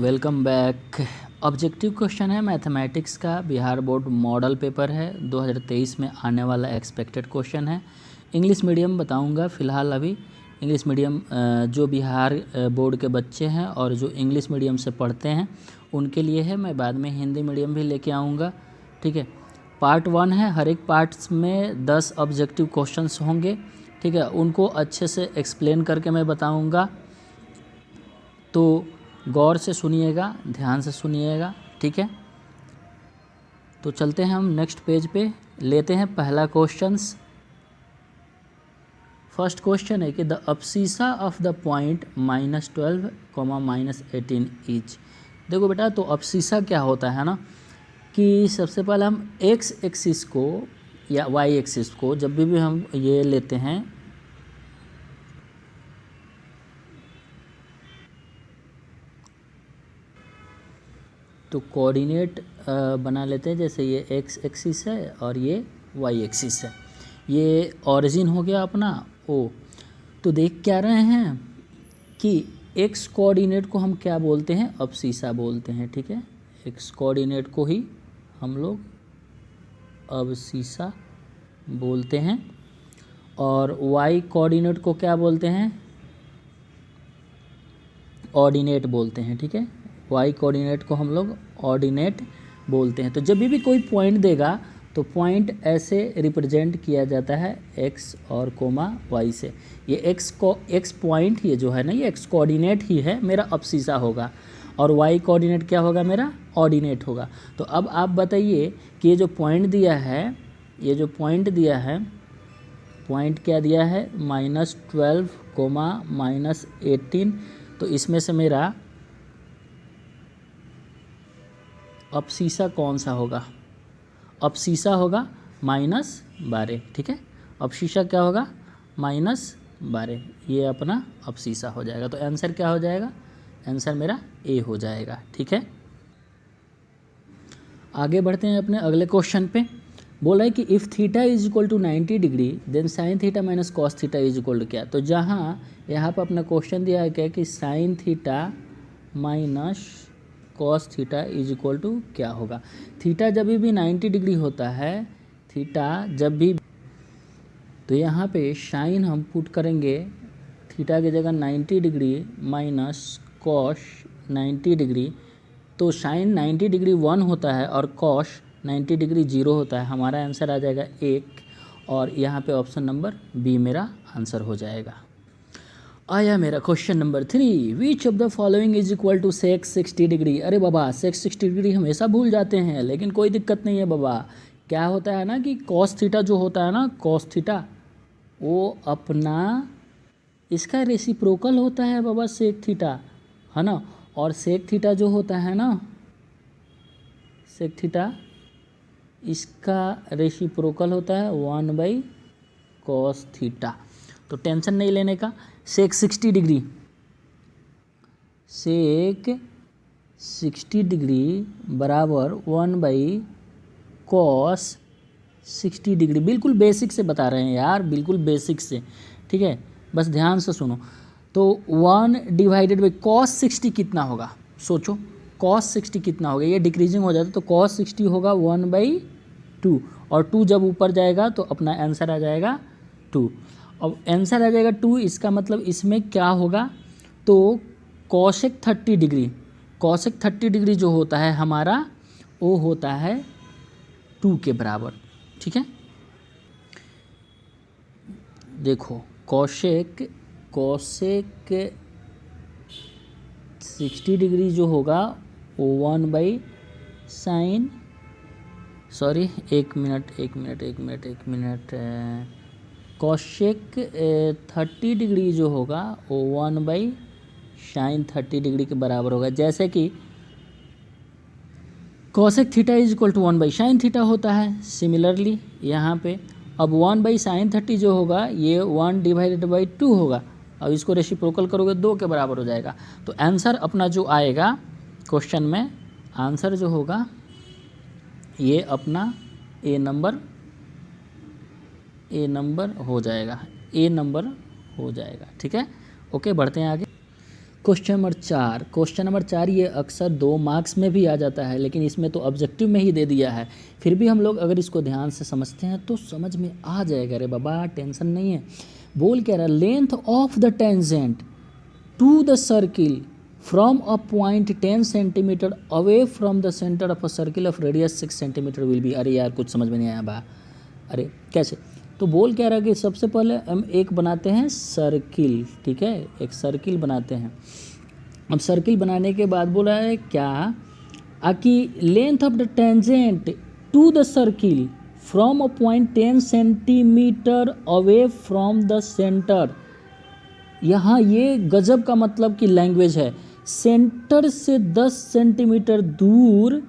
Welcome back. Objective question है mathematics का, Bihar board model paper है 2023 में आने वाला एक्सपेक्टेड क्वेश्चन है। इंग्लिश मीडियम बताऊंगा फ़िलहाल अभी। इंग्लिश मीडियम जो बिहार बोर्ड के बच्चे हैं और जो इंग्लिश मीडियम से पढ़ते हैं उनके लिए है। मैं बाद में हिंदी मीडियम भी लेके आऊँगा, ठीक है। पार्ट 1 है, हर एक पार्ट्स में 10 ऑब्जेक्टिव क्वेश्चंस होंगे, ठीक है। उनको अच्छे से एक्सप्लेन करके मैं बताऊँगा, तो गौर से सुनिएगा, ध्यान से सुनिएगा, ठीक है। तो चलते हैं हम नेक्स्ट पेज पे, लेते हैं पहला क्वेश्चंस। फर्स्ट क्वेश्चन है कि the abscissa of the point -12, -18 is. देखो बेटा, तो अब्सिसा क्या होता है ना कि सबसे पहले हम एक्स एक्सिस को या वाई एक्सिस को जब भी हम ये लेते हैं तो कोऑर्डिनेट बना लेते हैं। जैसे ये एक्स एक्सिस है और ये वाई एक्सिस है, ये ओरिजिन हो गया अपना ओ। तो देख क्या रहे हैं कि एक्स कोऑर्डिनेट को हम क्या बोलते हैं, अब्सिसा बोलते हैं, ठीक है। एक्स कोऑर्डिनेट को ही हम लोग अब्सिसा बोलते हैं और वाई कोऑर्डिनेट को क्या बोलते हैं, ऑर्डिनेट बोलते हैं, ठीक है। वाई कोऑर्डिनेट को हम लोग ऑर्डिनेट बोलते हैं। तो जब भी कोई पॉइंट देगा तो पॉइंट ऐसे रिप्रेजेंट किया जाता है एक्स और कोमा वाई से। ये एक्स पॉइंट ये जो है ना, ये एक्स कोऑर्डिनेट ही है, मेरा अब्सिसा होगा, और वाई कोऑर्डिनेट क्या होगा, मेरा ऑर्डिनेट होगा। तो अब आप बताइए कि ये जो पॉइंट दिया है, ये जो पॉइंट दिया है, पॉइंट क्या दिया है, -12, -18, तो इसमें से मेरा अब्सिसा कौन सा होगा, अब्सिसा होगा -12, ठीक है। अब्सिसा क्या होगा, -12, ये अपना अब्सिसा हो जाएगा। तो आंसर क्या हो जाएगा, आंसर मेरा ए हो जाएगा, ठीक है। आगे बढ़ते हैं अपने अगले क्वेश्चन पे। बोला है कि if theta is equal to 90 degree then sine theta minus cos theta is equal to क्या। तो जहाँ यहाँ पर अपना क्वेश्चन दिया है क्या कि sine theta minus cos theta is equal to क्या होगा। थीटा जब भी 90 डिग्री होता है, थीटा जब भी, तो यहाँ पे साइन हम पुट करेंगे थीटा की जगह 90 डिग्री माइनस कॉस 90 डिग्री। तो साइन 90 डिग्री 1 होता है और कॉस 90 डिग्री 0 होता है। हमारा आंसर आ जाएगा 1, और यहाँ पे ऑप्शन नंबर बी मेरा आंसर हो जाएगा। आया मेरा question number 3, which of the following is equal to sec 60 degree. अरे बाबा, सेक 60 डिग्री हमेशा भूल जाते हैं, लेकिन कोई दिक्कत नहीं है बाबा। क्या होता है ना कि कॉस थीटा जो होता है ना, कॉस थीटा वो अपना इसका रेसिप्रोकल होता है बाबा, सेक थीटा, है ना। और सेक थीटा जो होता है ना, सेक थीटा इसका रेसिप्रोकल होता है 1/cos थीटा। तो टेंशन नहीं लेने का। सेक 60 डिग्री, सेक 60 डिग्री बराबर 1/cos 60 डिग्री। बिल्कुल बेसिक से बता रहे हैं यार, बिल्कुल बेसिक से, ठीक है। बस ध्यान से सुनो। तो 1/cos 60 कितना होगा, सोचो cos 60 कितना होगा। ये डिक्रीजिंग हो जाता है तो cos 60 होगा 1/2, और 2 जब ऊपर जाएगा तो अपना आंसर आ जाएगा 2। अब आंसर आ जाएगा 2, इसका मतलब इसमें क्या होगा, तो cosec 30 डिग्री, cosec 30 डिग्री जो होता है हमारा वो होता है 2 के बराबर, ठीक है। देखो cosec 60 डिग्री जो होगा वो 1/sin, सॉरी एक मिनट, cosec 30 डिग्री जो होगा वो 1/sin 30 डिग्री के बराबर होगा। जैसे कि cosec theta is equal to 1/sin theta होता है, सिमिलरली यहाँ पे अब 1/sin 30 जो होगा ये 1/2 होगा। अब इसको रेसिप्रोकल करोगे 2 के बराबर हो जाएगा। तो आंसर अपना जो आएगा क्वेश्चन में, आंसर जो होगा ये अपना ए नंबर हो जाएगा, ए नंबर हो जाएगा, ठीक है। ओके, बढ़ते हैं आगे। क्वेश्चन नंबर 4 ये अक्सर 2 मार्क्स में भी आ जाता है, लेकिन इसमें तो ऑब्जेक्टिव में ही दे दिया है। फिर भी हम लोग अगर इसको ध्यान से समझते हैं तो समझ में आ जाएगा। रे बाबा टेंशन नहीं है। बोल क्या रहा, length of the tangent to the circle from a point 10 centimetre away from the centre of a circle of radius 6 centimetre will be. अरे यार कुछ समझ में नहीं आया बा। अरे कैसे, तो बोल क्या रहा कि सबसे पहले हम एक बनाते हैं सर्किल, ठीक है, एक सर्किल बनाते हैं। अब सर्किल बनाने के बाद बोला है क्या कि length of the tangent to the circle from a point 10 centimetre away from the centre. यहाँ ये गजब का मतलब की लैंग्वेज है। सेंटर से 10 सेंटीमीटर दूर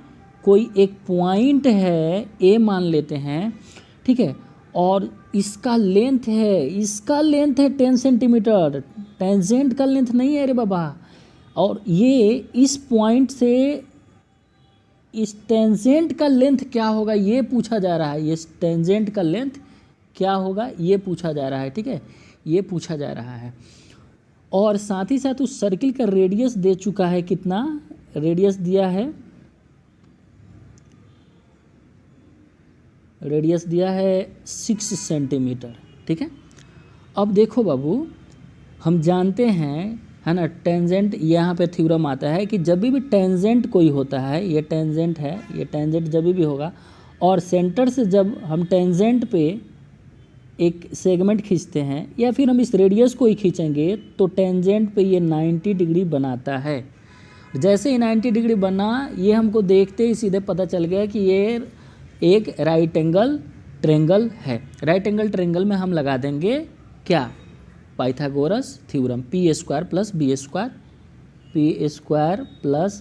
कोई एक पॉइंट है, ए मान लेते हैं, ठीक है, और इसका लेंथ है 10 सेंटीमीटर। टेंजेंट का लेंथ नहीं है रे बाबा। और ये इस पॉइंट से इस टेंजेंट का लेंथ क्या होगा ये पूछा जा रहा है। ये टेंजेंट का लेंथ क्या होगा ये पूछा जा रहा है, ठीक है, ये पूछा जा रहा है। और साथ ही साथ उस सर्किल का रेडियस दे चुका है, कितना रेडियस दिया है, रेडियस दिया है 6 सेंटीमीटर, ठीक है। अब देखो बाबू, हम जानते हैं है ना, टेंजेंट यहाँ पे थ्योरम आता है कि जब भी टेंजेंट कोई होता है, ये टेंजेंट है, ये टेंजेंट जब भी होगा और सेंटर से जब हम टेंजेंट पे एक सेगमेंट खींचते हैं या फिर हम इस रेडियस को ही खींचेंगे तो टेंजेंट पे ये 90 डिग्री बनाता है। जैसे ही 90 डिग्री बना, ये हमको देखते ही सीधे पता चल गया कि ये एक राइट एंगल ट्रेंगल है। राइट एंगल ट्रेंगल में हम लगा देंगे क्या, Pythagoras theorem, P square plus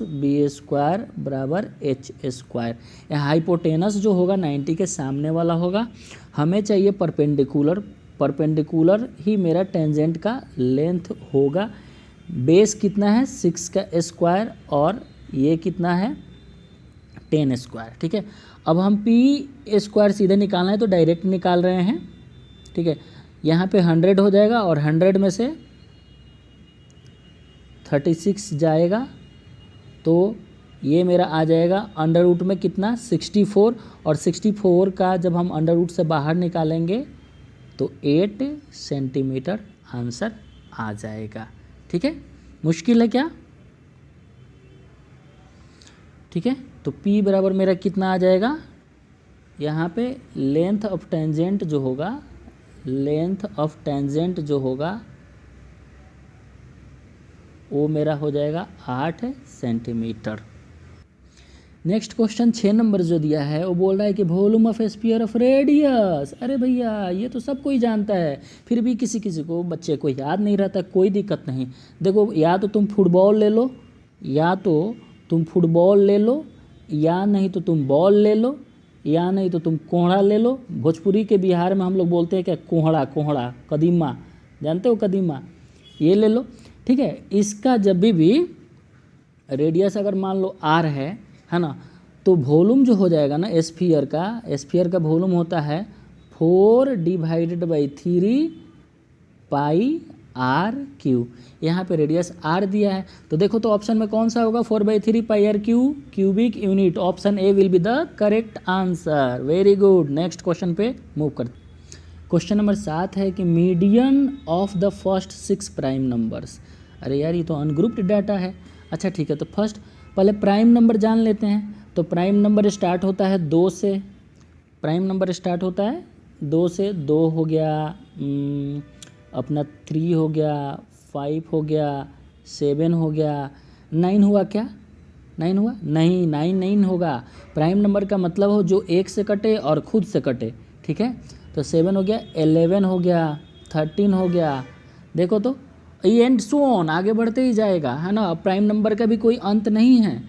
B square बराबर एच स्क्वायर। यहाँ हाइपोटेनस जो होगा 90 के सामने वाला होगा। हमें चाहिए परपेंडिकुलर ही मेरा टेंजेंट का लेंथ होगा। बेस कितना है 6 का स्क्वायर और ये कितना है 10 स्क्वायर, ठीक है। अब हम पी स्क्वायर सीधे निकालना है तो डायरेक्ट निकाल रहे हैं, ठीक है। यहाँ पे 100 हो जाएगा और 100 में से 36 जाएगा तो ये मेरा आ जाएगा अंडर रूट में कितना 64, और 64 का जब हम अंडर रूट से बाहर निकालेंगे तो 8 सेंटीमीटर आंसर आ जाएगा, ठीक है। मुश्किल है क्या, ठीक है। तो P बराबर मेरा कितना आ जाएगा, यहाँ पे लेंथ ऑफ टेंजेंट जो होगा वो मेरा हो जाएगा 8 सेंटीमीटर। नेक्स्ट क्वेश्चन 6 नंबर जो दिया है वो बोल रहा है कि volume of sphere of radius. अरे भैया ये तो सब कोई जानता है, फिर भी किसी को बच्चे को याद नहीं रहता, कोई दिक्कत नहीं। देखो, या तो तुम फुटबॉल ले लो, या नहीं तो तुम बॉल ले लो, या नहीं तो तुम कोहड़ा ले लो। भोजपुरी के बिहार में हम लोग बोलते हैं क्या, कोहड़ा, कदीमा, जानते हो कदीमा, ये ले लो, ठीक है। इसका जब भी रेडियस अगर मान लो r है ना, तो वॉल्यूम जो हो जाएगा ना स्फीयर का वॉल्यूम होता है 4/3 पाई आर क्यू। यहाँ पे रेडियस r दिया है तो देखो तो ऑप्शन में कौन सा होगा 4/3 pi R cube, cubic unit. Option A will be the correct answer. Very good. Next question पे मूव करते। क्वेश्चन नंबर 7 है कि median of the first 6 prime numbers. अरे यार ये तो अनग्रुप्ड डाटा है। अच्छा ठीक है, तो फर्स्ट पहले प्राइम नंबर जान लेते हैं। तो प्राइम नंबर स्टार्ट होता है 2 से, दो से 2 हो गया, अपना 3 हो गया, 5 हो गया, 7 हो गया, 9 हुआ क्या, 9 हुआ नहीं, 9 नहीं होगा। प्राइम नंबर का मतलब हो जो 1 से कटे और खुद से कटे, ठीक है। तो 7 हो गया, 11 हो गया, 13 हो गया, देखो तो ये एंड सो ऑन आगे बढ़ते ही जाएगा, है ना। प्राइम नंबर का भी कोई अंत नहीं है।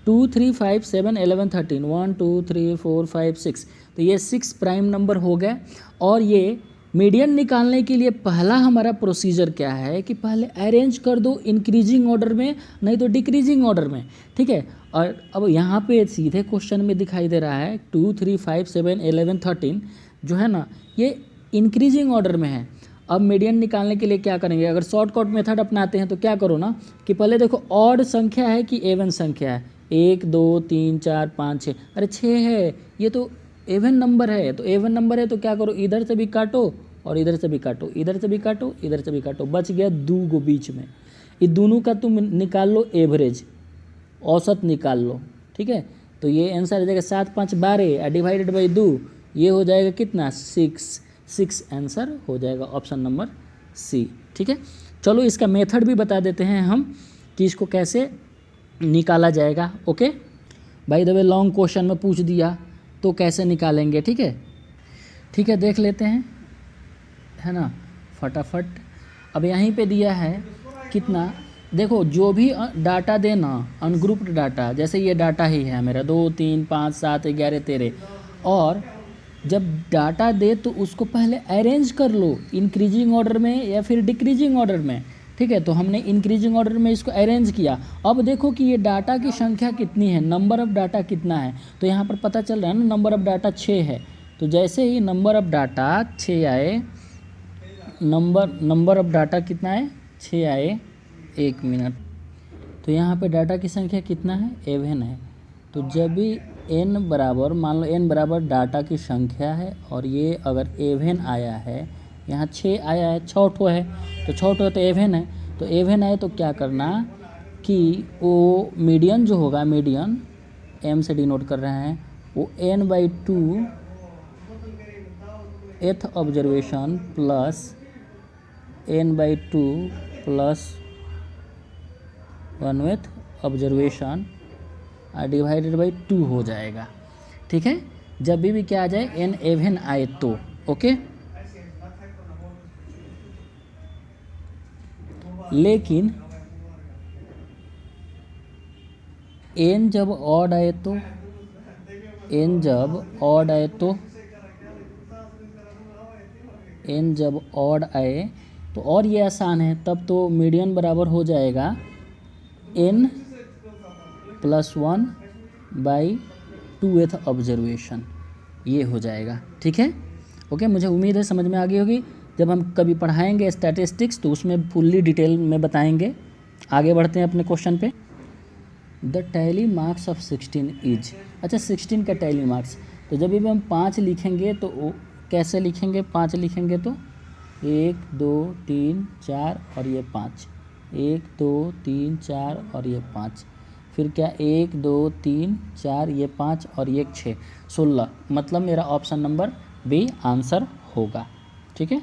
2 3 5 7 11 13 1 2 3 4 5 6, तो ये 6 प्राइम नंबर हो गए। और ये मीडियन निकालने के लिए पहला हमारा प्रोसीजर क्या है कि पहले अरेंज कर दो इंक्रीजिंग ऑर्डर में, नहीं तो डिक्रीजिंग ऑर्डर में, ठीक है। और अब यहाँ पे सीधे क्वेश्चन में दिखाई दे रहा है 2 3 5 7 11 13 जो है ना ये इंक्रीजिंग ऑर्डर में है। अब मीडियन निकालने के लिए क्या करेंगे, अगर शॉर्टकट मेथड अपनाते हैं तो क्या करो ना कि पहले देखो ऑड संख्या है कि एवन संख्या है, 1 2 3 4 5 6, अरे 6 है, ये तो एवन नंबर है, तो एवन नंबर है तो क्या करो, इधर से भी काटो और इधर से भी काटो, इधर से भी काटो, इधर से भी काटो, बच गया 2 गो बीच में। ये दोनों का तुम निकाल लो एवरेज, औसत निकाल लो, ठीक है। तो ये आंसर आ जाएगा 7 5 12 डिवाइडेड बाई 2, ये हो जाएगा कितना 6 आंसर हो जाएगा ऑप्शन नंबर सी, ठीक है। चलो इसका मेथड भी बता देते हैं हम कि इसको कैसे निकाला जाएगा। ओके भाई द वे लॉन्ग क्वेश्चन में पूछ दिया तो कैसे निकालेंगे, ठीक है। ठीक है देख लेते हैं, है ना, फटाफट। अब यहीं पे दिया है कितना, देखो जो भी डाटा देना अनग्रुप्ड डाटा, जैसे ये डाटा ही है मेरा 2 3 5 7 11 13, और जब डाटा दे तो उसको पहले अरेंज कर लो इंक्रीजिंग ऑर्डर में या फिर डिक्रीजिंग ऑर्डर में, ठीक है। तो हमने इंक्रीजिंग ऑर्डर में इसको अरेंज किया। अब देखो कि ये डाटा की संख्या कितनी है, नंबर ऑफ डाटा कितना है, तो यहाँ पर पता चल रहा है ना नंबर ऑफ डाटा 6 है। तो जैसे ही नंबर ऑफ डाटा 6 आए, नंबर ऑफ डाटा कितना है 6 आए, 1 मिनट, तो यहाँ पे डाटा की संख्या कितना है, एवन है। तो जब भी n बराबर, मान लो n बराबर डाटा की संख्या है और ये अगर एवन आया है, यहाँ 6 आया है, 6 ठो है, तो 6 ठो तो एवन है, तो एवन आए तो क्या करना कि वो मीडियन जो होगा, मीडियन m से डिनोट कर रहे हैं, वो n/2 एथ observation plus n/2 plus 1th observation divided by 2 हो जाएगा, ठीक है। जब भी क्या आ जाए n एवन आए तो, ओके। लेकिन n जब ऑड आए तो, n जब ऑड आए तो, n जब ऑड आए तो और ये आसान है, तब तो मीडियन बराबर हो जाएगा n + 1/2th ऑब्जर्वेशन, ये हो जाएगा, ठीक है। ओके मुझे उम्मीद है समझ में आ गई होगी। जब हम कभी पढ़ाएंगे स्टैटिस्टिक्स तो उसमें फुल्ली डिटेल में बताएंगे। आगे बढ़ते हैं अपने क्वेश्चन पे। The tally marks of 16 is, अच्छा 16 का टैली मार्क्स, तो जब भी हम 5 लिखेंगे तो कैसे लिखेंगे, 5 लिखेंगे तो 1 2 3 4 और ये 5, 1 2 3 4 और ये 5, फिर क्या 1 2 3 4 ये 5 और ये 6, 16, मतलब मेरा ऑप्शन नंबर बी आंसर होगा, ठीक है।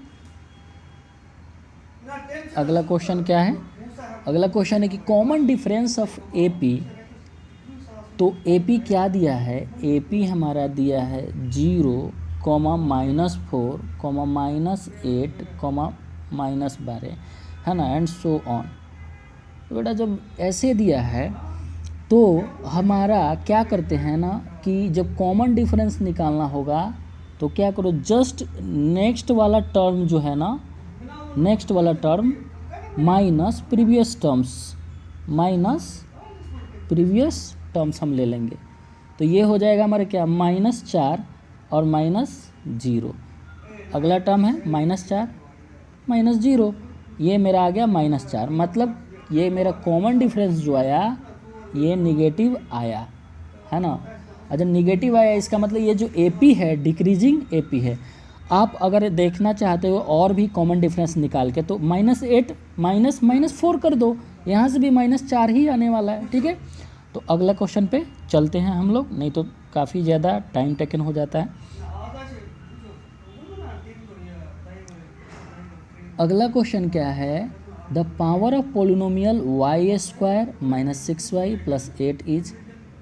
अगला क्वेश्चन क्या है, अगला क्वेश्चन है कि कॉमन डिफरेंस ऑफ एपी, तो एपी क्या दिया है, एपी हमारा दिया है 0, -4, -8, -12, है ना, एंड सो ऑन। तो बेटा जब ऐसे दिया है तो हमारा क्या करते हैं ना कि जब कॉमन डिफरेंस निकालना होगा तो क्या करो, जस्ट नेक्स्ट वाला टर्म जो है ना, नेक्स्ट वाला टर्म माइनस प्रीवियस टर्म्स हम ले लेंगे। तो ये हो जाएगा हमारे क्या -4 और -0, अगला टर्म है -4 -0, ये मेरा आ गया -4, मतलब ये मेरा कॉमन डिफरेंस जो आया ये निगेटिव आया, है ना। अच्छा निगेटिव आया इसका मतलब ये जो एपी है डिक्रीजिंग एपी है। आप अगर देखना चाहते हो और भी कॉमन डिफरेंस निकाल के तो -8 -4 कर दो, यहाँ से भी -4 ही आने वाला है, ठीक है। तो अगला क्वेश्चन पे चलते हैं हम लोग, नहीं तो काफ़ी ज़्यादा टाइम टेकन हो जाता है। अगला क्वेश्चन क्या है, the power of polynomial y² -6y + 8 is,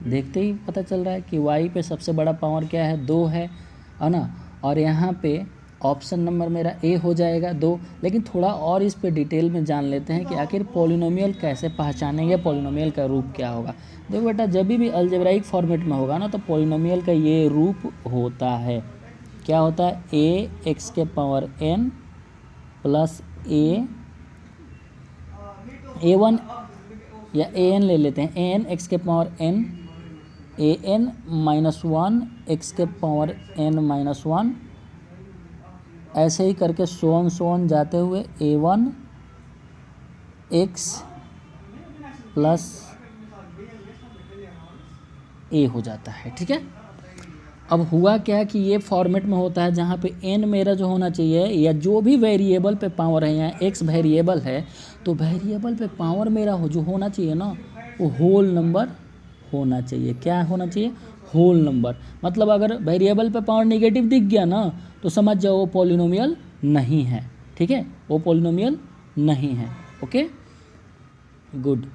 देखते ही पता चल रहा है कि y पे सबसे बड़ा पावर क्या है, 2 है ना। और यहाँ पे ऑप्शन नंबर मेरा ए हो जाएगा 2। लेकिन थोड़ा और इस पे डिटेल में जान लेते हैं कि आखिर पोलिनोमियल कैसे पहचानेंगे, पोलिनोमियल का रूप क्या होगा। देखो बेटा जब भी अलजेब्राइक फॉर्मेट में होगा ना तो पोलिनोमियल का ये रूप होता है, क्या होता है, ax⁴n + a1 या an ले लेते हैं, an x⁴n an -1 x⁴n -1 ऐसे ही करके सोन जाते हुए a1 x प्लस a हो जाता है। ठीक है, अब हुआ क्या कि ये फॉर्मेट में होता है जहाँ पे n मेरा जो होना चाहिए, या जो भी वेरिएबल पे पावर है, यहाँ x वेरिएबल है तो वेरिएबल पे पावर मेरा जो होना चाहिए ना, वो होल नंबर होना चाहिए। क्या होना चाहिए? Whole number. मतलब अगर वेरिएबल पे पावर नेगेटिव दिख गया ना तो समझ जाओ वो पॉलिनोमियल नहीं है। ठीक है, वो पॉलिनोमियल नहीं है। Okay, good.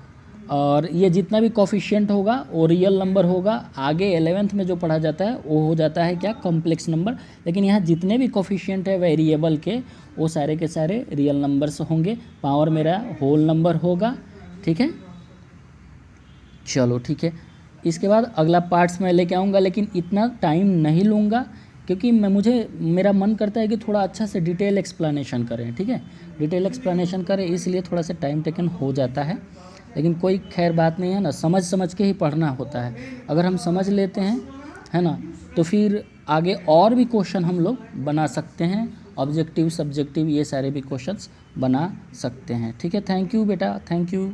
और ये जितना भी कोफिशिएंट होगा वो रियल नंबर होगा। आगे 11th में जो पढ़ा जाता है वो हो जाता है क्या? Complex number. लेकिन यहाँ जितने भी कोफिशिएंट है वेरिएबल के वो सारे के सारे रियल नंबर्स होंगे। पावर मेरा होल नंबर होगा। ठीक है, चलो ठीक है। इसके बाद अगला पार्ट्स में लेके आऊँगा, लेकिन इतना टाइम नहीं लूँगा क्योंकि मेरा मन करता है कि थोड़ा अच्छा से डिटेल एक्सप्लेनेशन करें। ठीक है, डिटेल एक्सप्लेनेशन करें, इसलिए थोड़ा सा टाइम टेकन हो जाता है। लेकिन कोई खैर बात नहीं है ना, समझ के ही पढ़ना होता है। अगर हम समझ लेते हैं, है ना, तो फिर आगे और भी क्वेश्चन हम लोग बना सकते हैं। ऑब्जेक्टिव, सब्जेक्टिव, ये सारे भी क्वेश्चंस बना सकते हैं। ठीक है, थैंक यू बेटा, थैंक यू।